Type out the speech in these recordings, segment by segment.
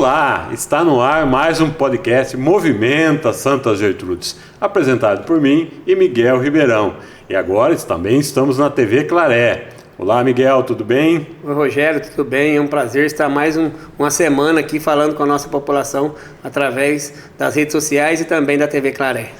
Olá, está no ar mais um podcast Movimenta Santa Gertrudes, apresentado por mim e Miguel Ribeirão. E agora também estamos na TV Claré. Olá, Miguel, tudo bem? Oi, Rogério, tudo bem? É um prazer estar mais uma semana aqui falando com a nossa população através das redes sociais e também da TV Claré.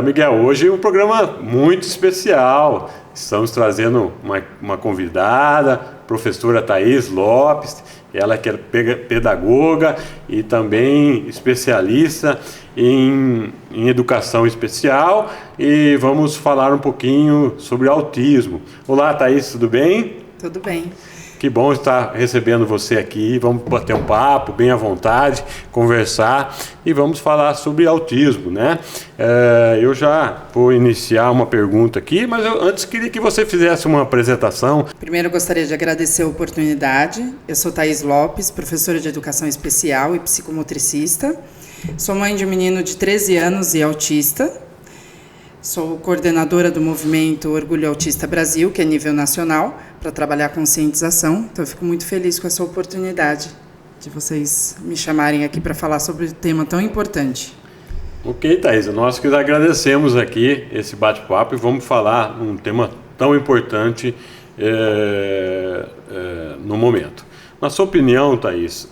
Miguel, hoje é um programa muito especial. Estamos trazendo uma convidada, professora Thaís Lopes. Ela que é pedagoga e também especialista em educação especial, e vamos falar um pouquinho sobre autismo. Olá, Thaís, tudo bem? Tudo bem. Que bom estar recebendo você aqui. Vamos bater um papo bem à vontade, conversar e vamos falar sobre autismo, né? Eu já vou iniciar uma pergunta aqui, mas eu antes queria que você fizesse uma apresentação. Primeiro, eu gostaria de agradecer a oportunidade. Eu sou Thaís Lopes, professora de educação especial e psicomotricista. Sou mãe de um menino de 13 anos e autista. Sou coordenadora do movimento Orgulho Autista Brasil, que é nível nacional, para trabalhar a conscientização. Então, eu fico muito feliz com essa oportunidade de vocês me chamarem aqui para falar sobre um tema tão importante. Ok, Thaís, nós que agradecemos aqui esse bate-papo e vamos falar um tema tão importante no momento. Na sua opinião, Thaís,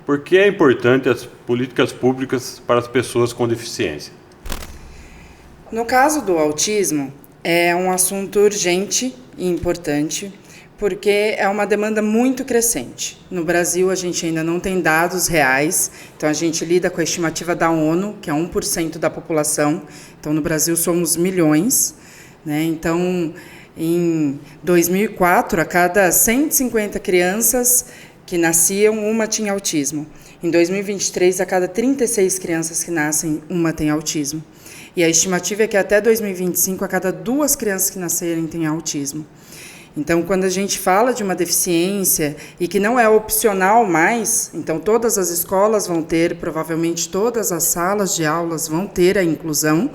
por que é importante as políticas públicas para as pessoas com deficiência? No caso do autismo, é um assunto urgente e importante, porque é uma demanda muito crescente. No Brasil, a gente ainda não tem dados reais, então a gente lida com a estimativa da ONU, que é 1% da população. Então, no Brasil, somos milhões, né? Então, em 2004, a cada 150 crianças que nasciam, uma tinha autismo. Em 2023, a cada 36 crianças que nascem, uma tem autismo. E a estimativa é que até 2025, a cada 2 crianças que nascerem têm autismo. Então, quando a gente fala de uma deficiência e que não é opcional mais, então todas as escolas vão ter, provavelmente todas as salas de aulas vão ter a inclusão,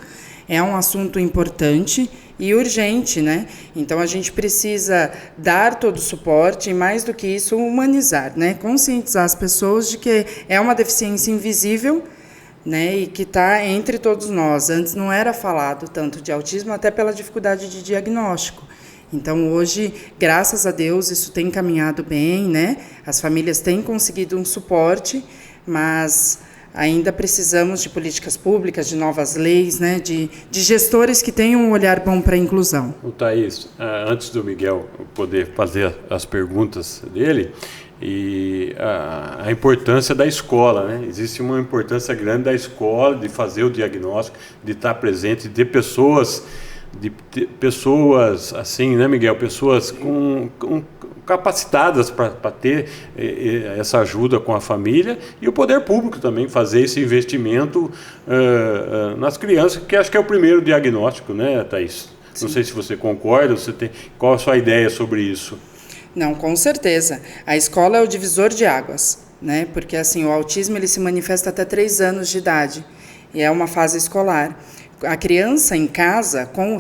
é um assunto importante e urgente, né? Então, a gente precisa dar todo o suporte e, mais do que isso, humanizar, né? Conscientizar as pessoas de que é uma deficiência invisível, né, e que está entre todos nós. Antes não era falado tanto de autismo, até pela dificuldade de diagnóstico. Então, hoje, graças a Deus, isso tem caminhado bem, né? As famílias têm conseguido um suporte, mas ainda precisamos de políticas públicas, de novas leis, né? De gestores que tenham um olhar bom para a inclusão. Thaís, antes do Miguel poder fazer as perguntas dele, e a importância da escola, né? Existe uma importância grande da escola de fazer o diagnóstico, de estar presente, de pessoas assim, né, Miguel? Pessoas capacitadas para ter essa ajuda com a família, e o poder público também fazer esse investimento nas crianças, que acho que é o primeiro diagnóstico, né, Thaís? Sim. Não sei se você concorda, qual a sua ideia sobre isso? Não, com certeza. A escola é o divisor de águas, né? Porque assim, o autismo ele se manifesta até 3 anos de idade, e é uma fase escolar. A criança em casa, com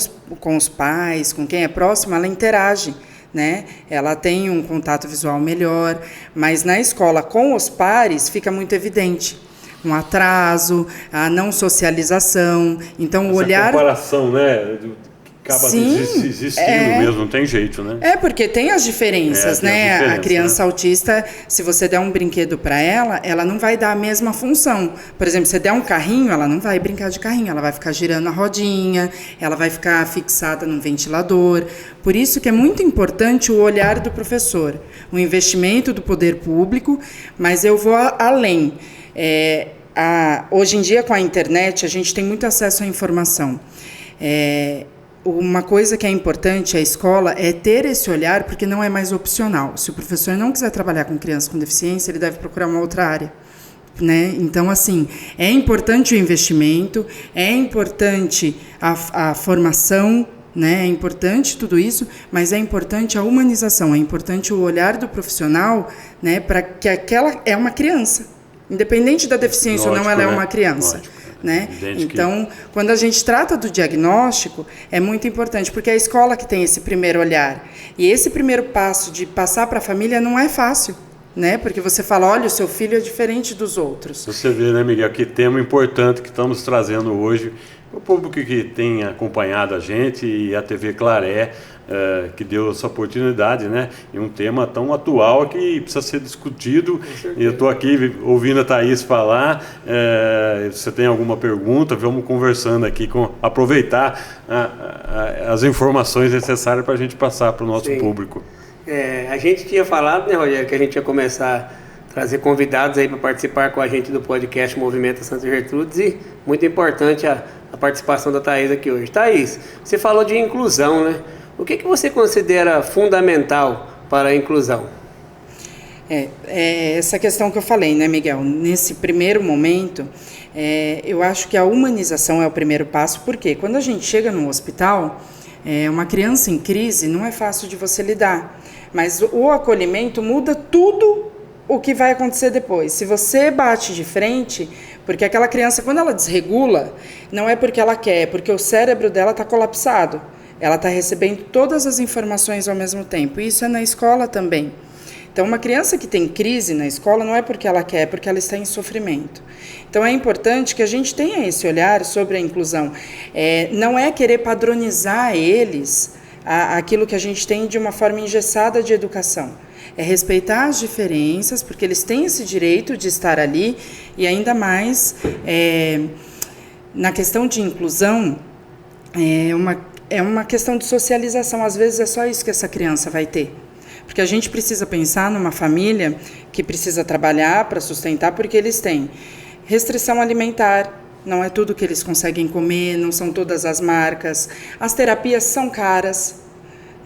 os pais, com quem é próximo, ela interage, né? Ela tem um contato visual melhor, mas na escola, com os pares, fica muito evidente um atraso, a não socialização. Então, o olhar... comparação, né? Acaba existindo mesmo, não tem jeito, né? Porque tem as diferenças, né? A criança autista, se você der um brinquedo para ela, ela não vai dar a mesma função. Por exemplo, se você der um carrinho, ela não vai brincar de carrinho, ela vai ficar girando a rodinha, ela vai ficar fixada num ventilador. Por isso que é muito importante o olhar do professor, o investimento do poder público, mas eu vou além. Hoje em dia, com a internet, a gente tem muito acesso à informação. Uma coisa que é importante à escola é ter esse olhar, porque não é mais opcional. Se o professor não quiser trabalhar com crianças com deficiência, ele deve procurar uma outra área, né? Então, assim, é importante o investimento, é importante a formação, né? É importante tudo isso, mas é importante a humanização, é importante o olhar do profissional, né? Para que aquela é uma criança, independente da deficiência ou não, ela é uma criança. Lógico. Né? Então, quando a gente trata do diagnóstico, é muito importante, porque é a escola que tem esse primeiro olhar. E esse primeiro passo de passar para a família não é fácil. né? Porque você fala, olha, o seu filho é diferente dos outros. Você vê, né, Miguel, que tema importante que estamos trazendo hoje. O público que tem acompanhado a gente e a TV Claré, que deu essa oportunidade, né? E um tema tão atual que precisa ser discutido. E eu estou aqui ouvindo a Thaís falar. Você tem alguma pergunta? Vamos conversando aqui, aproveitar as informações necessárias para a gente passar para o nosso público. A gente tinha falado, né, Rogério, que a gente ia começar a trazer convidados aí para participar com a gente do podcast Movimento Santa Gertrudes, e muito importante a participação da Thaís aqui hoje. Thaís, você falou de inclusão, né? O que você considera fundamental para a inclusão? Essa questão que eu falei, né, Miguel? Nesse primeiro momento, eu acho que a humanização é o primeiro passo, porque quando a gente chega num hospital, uma criança em crise não é fácil de você lidar, mas o acolhimento muda tudo o que vai acontecer depois. Se você bate de frente, porque aquela criança, quando ela desregula, não é porque ela quer, é porque o cérebro dela está colapsado. Ela está recebendo todas as informações ao mesmo tempo. Isso é na escola também. Então, uma criança que tem crise na escola não é porque ela quer, é porque ela está em sofrimento. Então, é importante que a gente tenha esse olhar sobre a inclusão. Não é querer padronizar eles, aquilo que a gente tem de uma forma engessada de educação. É respeitar as diferenças, porque eles têm esse direito de estar ali, e ainda mais, na questão de inclusão, é uma questão de socialização. Às vezes é só isso que essa criança vai ter. Porque a gente precisa pensar numa família que precisa trabalhar para sustentar, porque eles têm restrição alimentar, não é tudo que eles conseguem comer, não são todas as marcas. As terapias são caras.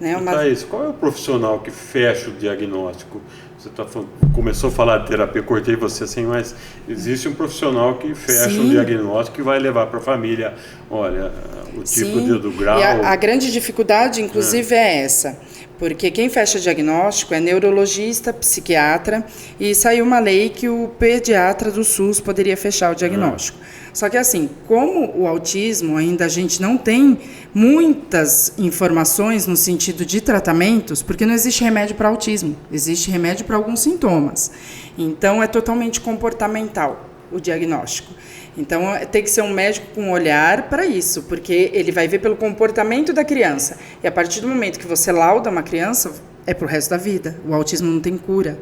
Né? Thaís, qual é o profissional que fecha o diagnóstico? Você começou a falar de terapia, cortei você assim, mas existe um profissional que fecha o diagnóstico e vai levar para a família, olha, o tipo do grau... E a grande dificuldade, inclusive, é essa. Porque quem fecha diagnóstico é neurologista, psiquiatra, e saiu uma lei que o pediatra do SUS poderia fechar o diagnóstico. Só que assim, como o autismo ainda a gente não tem muitas informações no sentido de tratamentos, porque não existe remédio para autismo, existe remédio para alguns sintomas. Então é totalmente comportamental o diagnóstico. Então tem que ser um médico com olhar para isso, porque ele vai ver pelo comportamento da criança. E a partir do momento que você lauda uma criança, é para o resto da vida. O autismo não tem cura.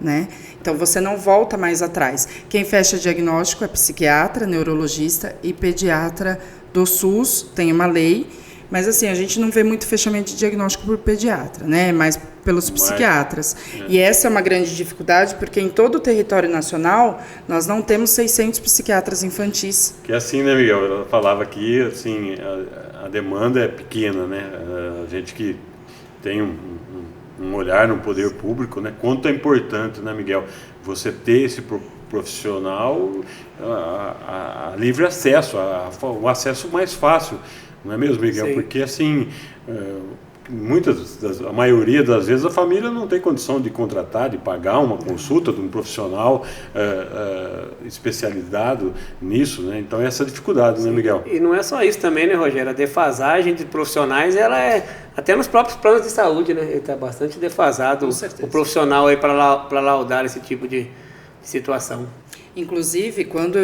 Né? Então você não volta mais atrás. Quem fecha diagnóstico é psiquiatra, neurologista e pediatra do SUS, tem uma lei, mas assim, a gente não vê muito fechamento de diagnóstico por pediatra, né? Mais pelos psiquiatras. E essa é uma grande dificuldade, porque em todo o território nacional nós não temos 600 psiquiatras infantis. Que assim, né, Miguel? Eu falava aqui, assim, a demanda é pequena, né? A gente que tem um olhar no poder público, né? Quanto é importante, né, Miguel, você ter esse profissional a livre acesso, o acesso mais fácil, não é mesmo, Miguel? Sim. Porque assim, a maioria das vezes a família não tem condição de contratar, de pagar uma consulta de um profissional especializado nisso, né? Então essa dificuldade, né, Miguel? E não é só isso também, né, Rogério? A defasagem de profissionais, ela é até nos próprios planos de saúde, né? Ele está bastante defasado o profissional aí para laudar esse tipo de situação. Inclusive, quando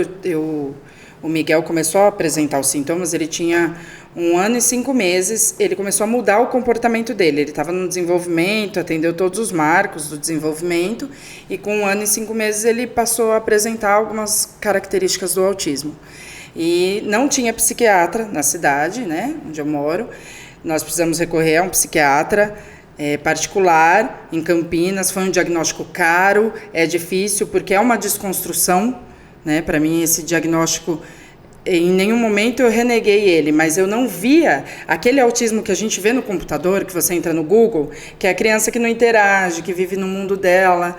o Miguel começou a apresentar os sintomas, ele tinha 1 ano e 5 meses, ele começou a mudar o comportamento dele. Ele estava no desenvolvimento, atendeu todos os marcos do desenvolvimento, e com 1 ano e 5 meses ele passou a apresentar algumas características do autismo. E não tinha psiquiatra na cidade, né, onde eu moro. Nós precisamos recorrer a um psiquiatra particular em Campinas. Foi um diagnóstico caro, é difícil, porque é uma desconstrução, né? Para mim, esse diagnóstico, em nenhum momento eu reneguei ele, mas eu não via aquele autismo que a gente vê no computador, que você entra no Google, que é a criança que não interage, que vive no mundo dela.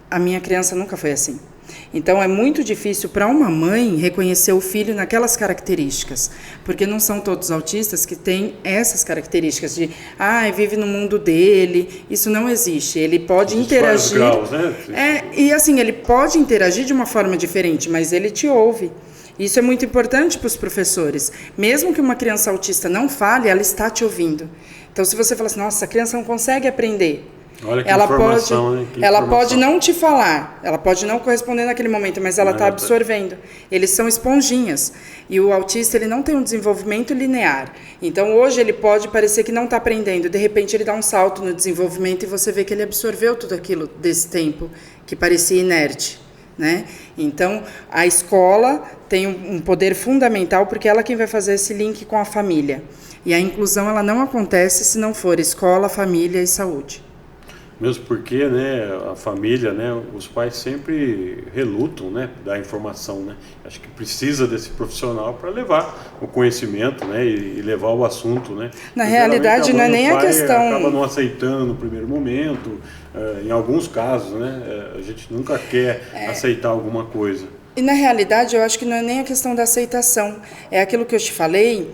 A minha criança nunca foi assim. Então é muito difícil para uma mãe reconhecer o filho naquelas características, porque não são todos autistas que têm essas características de vive no mundo dele. Isso não existe. Ele pode interagir, graus, né? E assim, ele pode interagir de uma forma diferente, mas ele te ouve. Isso é muito importante para os professores. Mesmo que uma criança autista não fale, ela está te ouvindo. Então, se você fala assim, nossa, a criança não consegue aprender, Olha que ela informação, pode, né? Que ela informação. pode não te falar, ela pode não corresponder naquele momento, mas ela está absorvendo. Eles são esponjinhas. E o autista, ele não tem um desenvolvimento linear. Então, hoje ele pode parecer que não está aprendendo. De repente, ele dá um salto no desenvolvimento e você vê que ele absorveu tudo aquilo desse tempo que parecia inerte, né? Então, a escola tem um poder fundamental, porque ela é quem vai fazer esse link com a família. E a inclusão, ela não acontece se não for escola, família e saúde. Mesmo porque, né, a família, né, os pais sempre relutam, né, da informação, né. Acho que precisa desse profissional para levar o conhecimento, né, e levar o assunto, né. Na realidade, não é nem a questão... acaba não aceitando no primeiro momento, em alguns casos, né, a gente nunca quer aceitar alguma coisa. E na realidade eu acho que não é nem a questão da aceitação, é aquilo que eu te falei,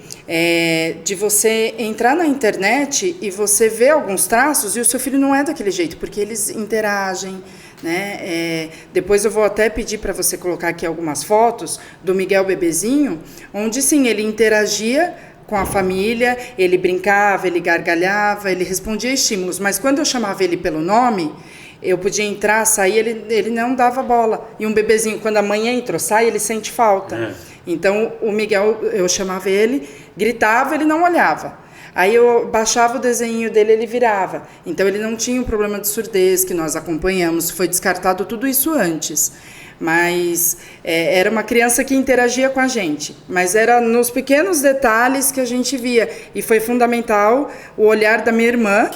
de você entrar na internet e você ver alguns traços e o seu filho não é daquele jeito, porque eles interagem, né? Depois eu vou até pedir para você colocar aqui algumas fotos do Miguel bebezinho, onde sim, ele interagia com a família, ele brincava, ele gargalhava, ele respondia estímulos, mas quando eu chamava ele pelo nome... Eu podia entrar, sair, ele não dava bola. E um bebezinho, quando a mãe entra ou sai, ele sente falta. Então, o Miguel, eu chamava ele, gritava, ele não olhava. Aí eu baixava o desenho dele, ele virava. Então, ele não tinha um problema de surdez, que nós acompanhamos. Foi descartado tudo isso antes. Mas era uma criança que interagia com a gente. Mas era nos pequenos detalhes que a gente via. E foi fundamental o olhar da minha irmã,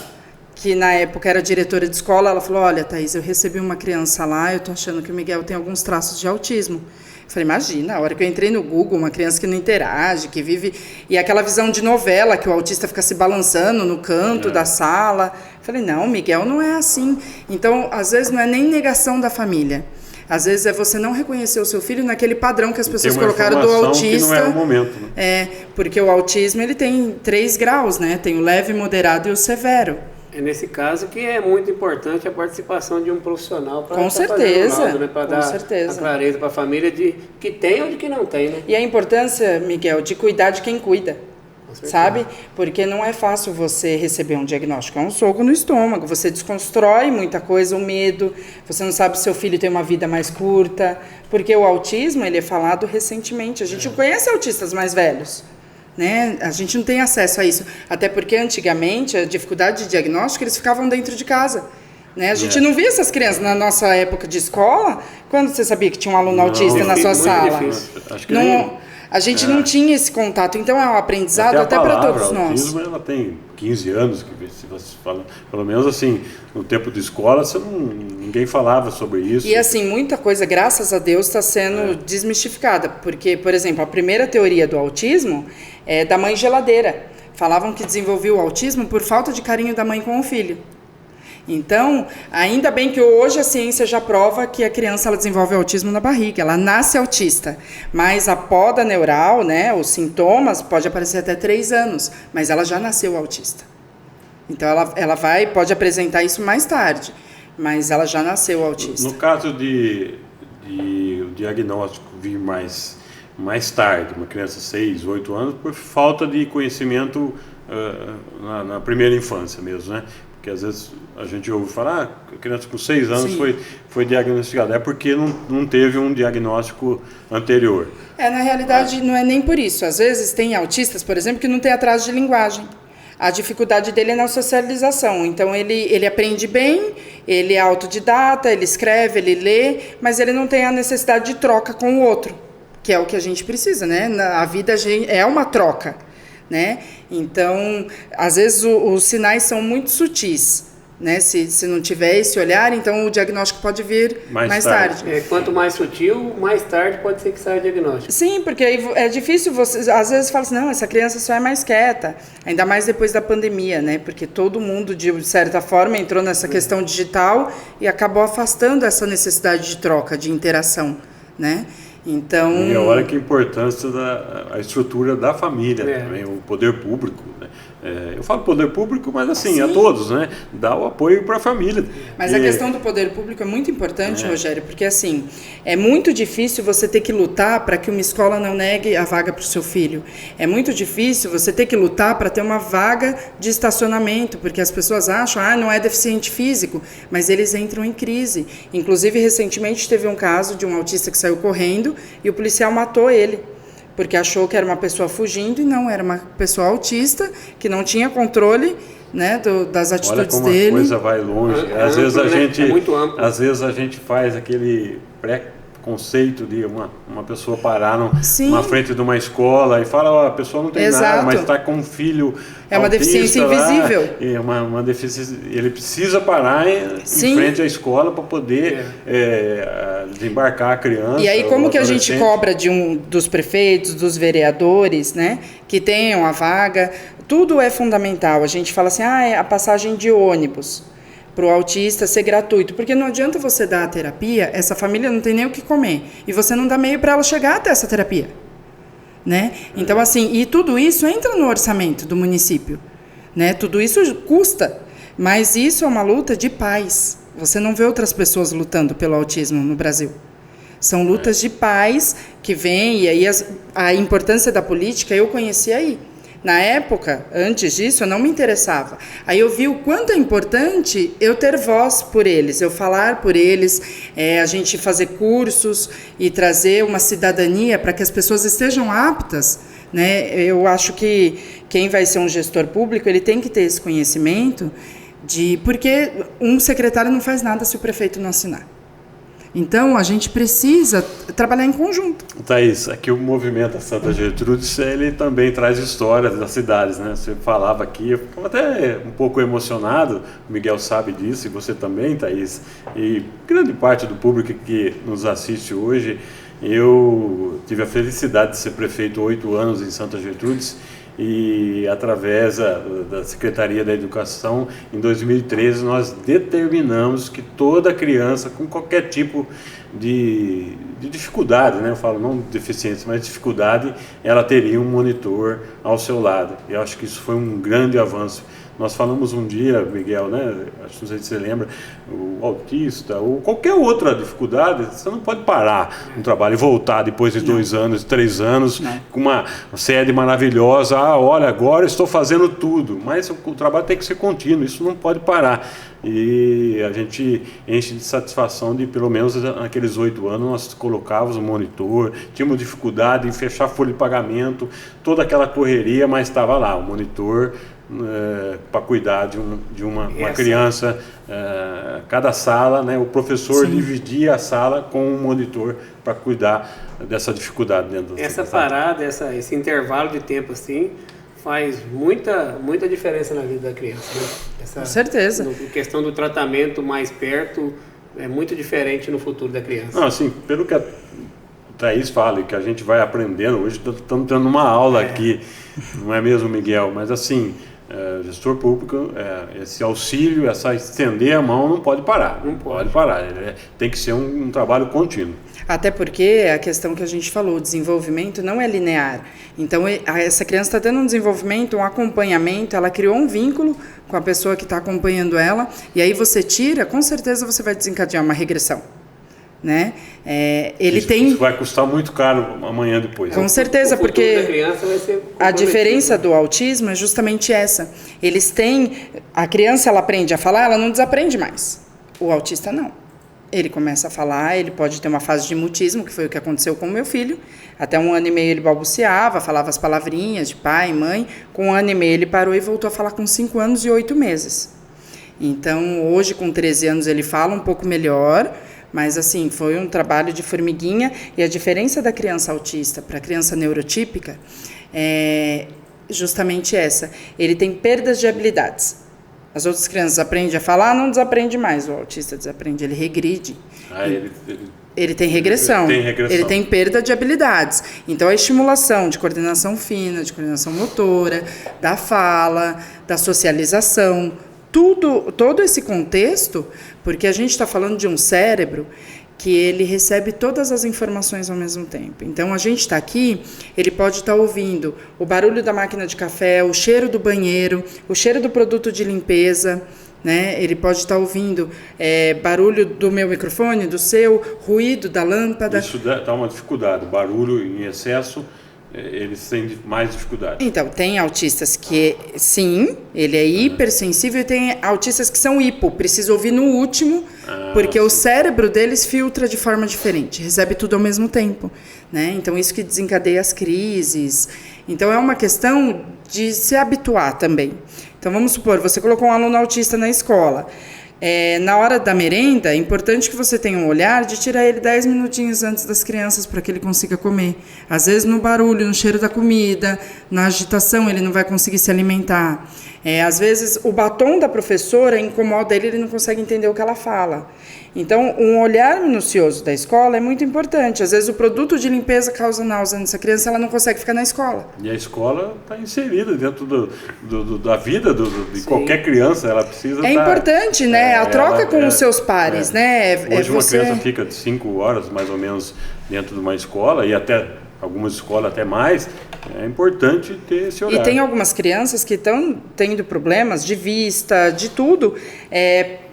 que na época era diretora de escola. Ela falou: olha, Thaís, eu recebi uma criança lá, eu tô achando que o Miguel tem alguns traços de autismo. Eu falei: imagina, a hora que eu entrei no Google, uma criança que não interage, que vive... E aquela visão de novela, que o autista fica se balançando no canto da sala. Eu falei: não, o Miguel não é assim. Então, às vezes, não é nem negação da família. Às vezes é você não reconhecer o seu filho naquele padrão que as pessoas colocaram do autista. Que não é o momento, né? Porque o autismo, ele tem 3 graus, né? Tem o leve, moderado e o severo. É nesse caso que é muito importante a participação de um profissional para fazer o laudo, né? Para dar a clareza para a família de que tem ou de que não tem, né? E a importância, Miguel, de cuidar de quem cuida, sabe? Porque não é fácil você receber um diagnóstico, é um soco no estômago, você desconstrói muita coisa, o medo, você não sabe se seu filho tem uma vida mais curta, porque o autismo, ele é falado recentemente, a gente conhece autistas mais velhos, né? A gente não tem acesso a isso, até porque antigamente a dificuldade de diagnóstico, eles ficavam dentro de casa, né? A gente não via essas crianças na nossa época de escola. Quando você sabia que tinha um aluno autista na sua sala? Acho que a gente não tinha esse contato, então é um aprendizado até para todos nós. Autismo, ela tem 15 anos, que se você fala, pelo menos assim, no tempo de escola, ninguém falava sobre isso. E assim, muita coisa, graças a Deus, está sendo desmistificada, porque, por exemplo, a primeira teoria do autismo é da mãe geladeira. Falavam que desenvolvia o autismo por falta de carinho da mãe com o filho. Então, ainda bem que hoje a ciência já prova que a criança ela desenvolve autismo na barriga, ela nasce autista, mas a poda neural, né, os sintomas, pode aparecer até 3 anos, mas ela já nasceu autista. Então, ela pode apresentar isso mais tarde, mas ela já nasceu autista. No caso de o diagnóstico vir mais tarde, uma criança de 6, 8 anos, por falta de conhecimento na primeira infância mesmo, né? Porque às vezes a gente ouve falar, a criança com 6 anos foi diagnosticada. É porque não teve um diagnóstico anterior. Na realidade, não é nem por isso. Às vezes tem autistas, por exemplo, que não tem atraso de linguagem. A dificuldade dele é na socialização. Então, ele aprende bem, ele é autodidata, ele escreve, ele lê, mas ele não tem a necessidade de troca com o outro, que é o que a gente precisa, né? A vida é uma troca, né? Então, às vezes os sinais são muito sutis, né? Se não tiver esse olhar, então o diagnóstico pode vir mais tarde. Quanto mais sutil, mais tarde pode ser que saia o diagnóstico. Sim, porque aí é difícil você... Às vezes fala assim, não, essa criança só é mais quieta. Ainda mais depois da pandemia, né? Porque todo mundo, de certa forma, entrou nessa questão digital e acabou afastando essa necessidade de troca, de interação, né? Então... E olha que importância da estrutura da família também, o poder público, né? eu falo poder público, mas assim, a todos, né? Dá o apoio para a família. Mas a questão do poder público é muito importante, Rogério, porque assim, é muito difícil você ter que lutar para que uma escola não negue a vaga para o seu filho. É muito difícil você ter que lutar para ter uma vaga de estacionamento, porque as pessoas acham, não é deficiente físico, mas eles entram em crise. Inclusive, recentemente teve um caso de um autista que saiu correndo e o policial matou ele, porque achou que era uma pessoa fugindo e não, era uma pessoa autista que não tinha controle, né, das atitudes dele. Olha como a coisa vai longe. Às vezes a gente, muito amplo. Às vezes a gente faz aquele pré-conceito de uma pessoa parar na frente de uma escola e fala, a pessoa não tem nada, mas está com um filho é uma deficiência invisível. Lá, é uma deficiência, ele precisa parar em frente à escola para poder desembarcar a criança. E aí como que a gente cobra dos prefeitos, dos vereadores, né, que tenham a vaga? Tudo é fundamental. A gente fala assim, a passagem de ônibus para o autista ser gratuito, porque não adianta você dar a terapia, essa família não tem nem o que comer, e você não dá meio para ela chegar até essa terapia, né? Então, assim, e tudo isso entra no orçamento do município, né? Tudo isso custa, mas isso é uma luta de pais. Você não vê outras pessoas lutando pelo autismo no Brasil. São lutas de pais que vêm, e aí a importância da política eu conheci aí. Na época, antes disso, eu não me interessava. Aí eu vi o quanto é importante eu ter voz por eles, eu falar por eles, a gente fazer cursos e trazer uma cidadania para que as pessoas estejam aptas, né? Eu acho que quem vai ser um gestor público, ele tem que ter esse conhecimento porque um secretário não faz nada se o prefeito não assinar. Então, a gente precisa trabalhar em conjunto. Thaís, aqui o movimento Santa Gertrudes, ele também traz histórias das cidades, né? Você falava aqui, eu ficava até um pouco emocionado, o Miguel sabe disso, e você também, Thaís, e grande parte do público que nos assiste hoje. Eu tive a felicidade de ser prefeito 8 anos em Santa Gertrudes, e através da Secretaria da Educação, em 2013, nós determinamos que toda criança com qualquer tipo de dificuldade, né? Eu falo não deficiência, mas dificuldade, ela teria um monitor ao seu lado. Eu acho que isso foi um grande avanço. Nós falamos um dia, Miguel, né? Acho que não sei se você lembra, o autista ou qualquer outra dificuldade, você não pode parar no trabalho e voltar depois de 2 anos, 3 anos, com uma sede maravilhosa. Olha, agora estou fazendo tudo, mas o trabalho tem que ser contínuo, isso não pode parar. E a gente enche de satisfação de, pelo menos naqueles 8 anos, nós colocávamos um monitor, tínhamos dificuldade em fechar folha de pagamento, toda aquela correria, mas estava lá, o monitor para cuidar de uma criança, cada sala, né, o professor dividia a sala com um monitor para cuidar dessa dificuldade dentro essa parada, esse intervalo de tempo assim faz muita diferença na vida da criança, né? Com certeza. A questão do tratamento mais perto é muito diferente no futuro da criança. Não, assim, pelo que a Thaís fala e que a gente vai aprendendo, hoje estamos tendo uma aula aqui, não é mesmo, Miguel? Mas assim, gestor público, esse auxílio, estender a mão não pode parar. Não pode parar. Tem que ser um trabalho contínuo. Até porque é a questão que a gente falou, o desenvolvimento não é linear. Então, essa criança está tendo um desenvolvimento, um acompanhamento, ela criou um vínculo com a pessoa que está acompanhando ela, e aí você tira, com certeza você vai desencadear uma regressão. Né? Isso vai custar muito caro amanhã depois. Com certeza, porque a diferença do autismo é justamente essa. A criança ela aprende a falar, ela não desaprende mais. O autista não. Ele começa a falar, ele pode ter uma fase de mutismo, que foi o que aconteceu com o meu filho. Até 1 ano e meio ele balbuciava, falava as palavrinhas de pai, mãe. Com 1 ano e meio ele parou e voltou a falar com 5 anos e 8 meses. Então, hoje com 13 anos ele fala um pouco melhor, mas assim, foi um trabalho de formiguinha. E a diferença da criança autista para a criança neurotípica é justamente essa. Ele tem perdas de habilidades. As outras crianças aprendem a falar, não desaprende mais. O autista desaprende, ele regride. Ele tem regressão. Ele tem perda de habilidades. Então, a estimulação de coordenação fina, de coordenação motora, da fala, da socialização, todo esse contexto, porque a gente está falando de um cérebro que ele recebe todas as informações ao mesmo tempo. Então, a gente está aqui, ele pode estar ouvindo o barulho da máquina de café, o cheiro do banheiro, o cheiro do produto de limpeza, né? Ele pode estar ouvindo barulho do meu microfone, do seu, ruído da lâmpada. Isso dá uma dificuldade, o barulho em excesso, eles têm mais dificuldade. Então, tem autistas que, sim, ele é hipersensível, e tem autistas que são hipo, precisa ouvir no último, porque o cérebro deles filtra de forma diferente, recebe tudo ao mesmo tempo, né? Então, isso que desencadeia as crises. Então, é uma questão de se habituar também. Então, vamos supor, você colocou um aluno autista na escola. Na hora da merenda, é importante que você tenha um olhar de tirar ele 10 minutinhos antes das crianças para que ele consiga comer. Às vezes, no barulho, no cheiro da comida, na agitação, ele não vai conseguir se alimentar. Às vezes, o batom da professora incomoda ele não consegue entender o que ela fala. Então, um olhar minucioso da escola é muito importante. Às vezes, o produto de limpeza causa náusea nessa criança, ela não consegue ficar na escola. E a escola está inserida dentro da vida de qualquer criança, ela precisa É importante, né? A troca com os seus pares, né? Hoje uma criança fica de 5 horas, mais ou menos, dentro de uma escola, e até algumas escolas até mais. É importante ter esse horário. E tem algumas crianças que estão tendo problemas de vista, de tudo,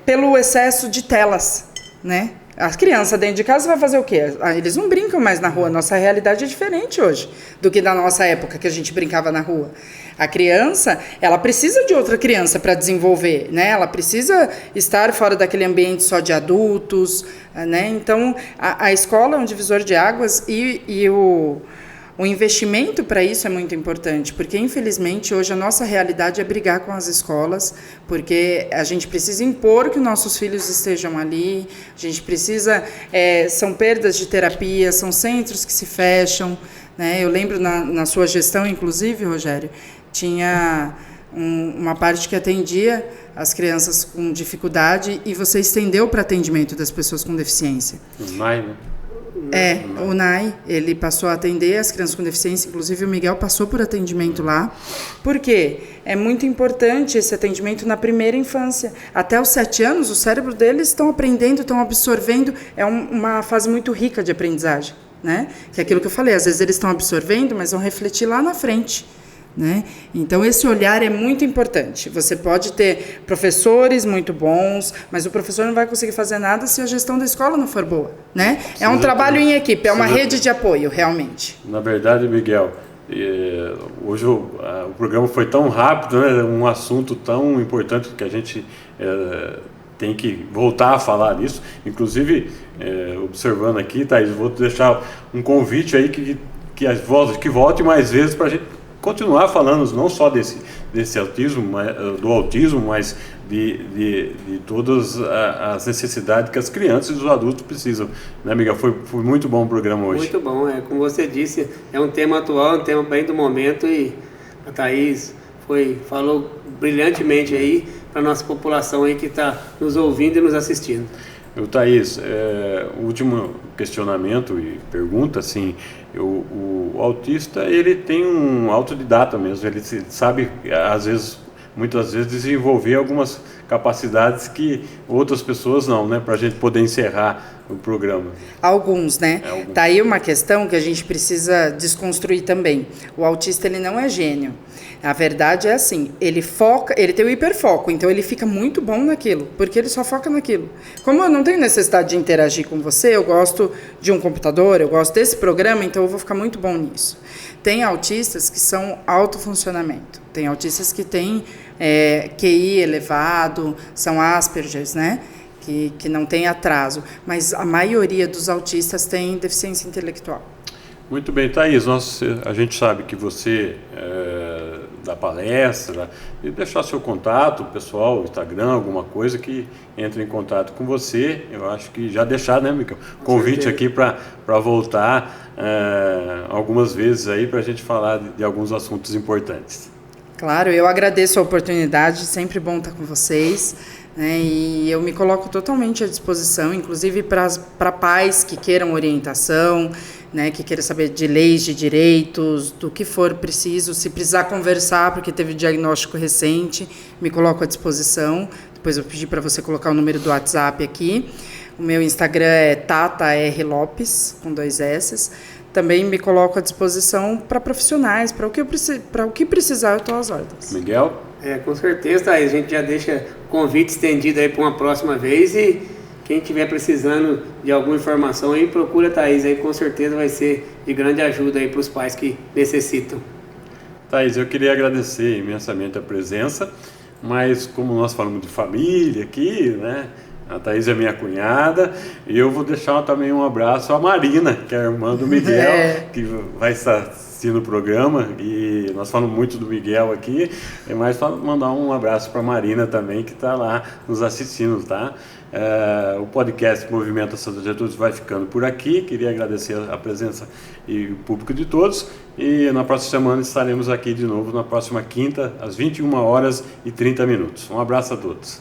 pelo excesso de telas, né? A criança dentro de casa vai fazer o quê? Eles não brincam mais na rua. Nossa realidade é diferente hoje do que da nossa época, que a gente brincava na rua. A criança, ela precisa de outra criança para desenvolver, né? Ela precisa estar fora daquele ambiente só de adultos, né? Então, a escola é um divisor de águas e o investimento para isso é muito importante, porque, infelizmente, hoje a nossa realidade é brigar com as escolas, porque a gente precisa impor que nossos filhos estejam ali, a gente precisa... são perdas de terapia, são centros que se fecham, né? Eu lembro na sua gestão, inclusive, Rogério, tinha uma parte que atendia as crianças com dificuldade e você estendeu para atendimento das pessoas com deficiência. O NAI, né? O NAI, ele passou a atender as crianças com deficiência, inclusive o Miguel passou por atendimento lá. Por quê? É muito importante esse atendimento na primeira infância. Até os 7 anos, o cérebro deles estão aprendendo, estão absorvendo, é uma fase muito rica de aprendizagem, né? Que é aquilo que eu falei, às vezes eles estão absorvendo, mas vão refletir lá na frente, né? Então, esse olhar é muito importante. Você pode ter professores muito bons, mas o professor não vai conseguir fazer nada se a gestão da escola não for boa, né? É um trabalho em equipe, é uma rede de apoio, realmente. Na verdade, Miguel, hoje o programa foi tão rápido, né? Um assunto tão importante que a gente tem que voltar a falar nisso. Inclusive, observando aqui, Thaís, vou deixar um convite aí que volte mais vezes para a gente continuar falando não só desse autismo, do autismo, mas de todas as necessidades que as crianças e os adultos precisam, né, Miguel? Foi muito bom o programa hoje. Muito bom, como você disse, é um tema atual, um tema bem do momento, e a Thaís falou brilhantemente aí para a nossa população aí que está nos ouvindo e nos assistindo. Thaís, o último questionamento e pergunta, assim, o autista, ele tem um autodidata mesmo, ele sabe, muitas vezes, desenvolver algumas capacidades que outras pessoas não, né, para a gente poder encerrar o programa. Alguns, né? Tá aí uma questão que a gente precisa desconstruir também. O autista, ele não é gênio. A verdade é assim, ele tem o hiperfoco, então ele fica muito bom naquilo, porque ele só foca naquilo. Como eu não tenho necessidade de interagir com você, eu gosto de um computador, eu gosto desse programa, então eu vou ficar muito bom nisso. Tem autistas que são autofuncionamento, tem autistas que têm QI elevado, são Aspergers, né? Que não tem atraso, mas a maioria dos autistas tem deficiência intelectual. Muito bem, Thaís, a gente sabe que você dá palestra, e deixar seu contato, pessoal, Instagram, alguma coisa que entre em contato com você. Eu acho que já deixar, né, Miguel? Convite aqui para voltar algumas vezes aí para a gente falar de alguns assuntos importantes. Claro, eu agradeço a oportunidade, sempre bom estar com vocês. E eu me coloco totalmente à disposição, inclusive para pais que queiram orientação, né, que queiram saber de leis, de direitos, do que for preciso, se precisar conversar, porque teve diagnóstico recente, me coloco à disposição. Depois eu pedi para você colocar o número do WhatsApp aqui. O meu Instagram é Tata R. Lopes, com 2 S. Também me coloco à disposição para profissionais, para o que precisar, eu estou às ordens. Miguel? Com certeza, Thaís, a gente já deixa o convite estendido aí para uma próxima vez e quem estiver precisando de alguma informação aí, procura a Thaís aí, com certeza vai ser de grande ajuda aí para os pais que necessitam. Thaís, eu queria agradecer imensamente a presença, mas como nós falamos de família aqui, né? A Thaís é minha cunhada e eu vou deixar também um abraço à Marina, que é a irmã do Miguel, que vai estar assistindo o programa, e nós falamos muito do Miguel aqui, é mais para mandar um abraço para a Marina também, que está lá nos assistindo, tá? O podcast Movimento Santa Gertrudes vai ficando por aqui. Queria agradecer a presença e o público de todos, e na próxima semana estaremos aqui de novo, na próxima quinta, às 21h30. Um abraço a todos.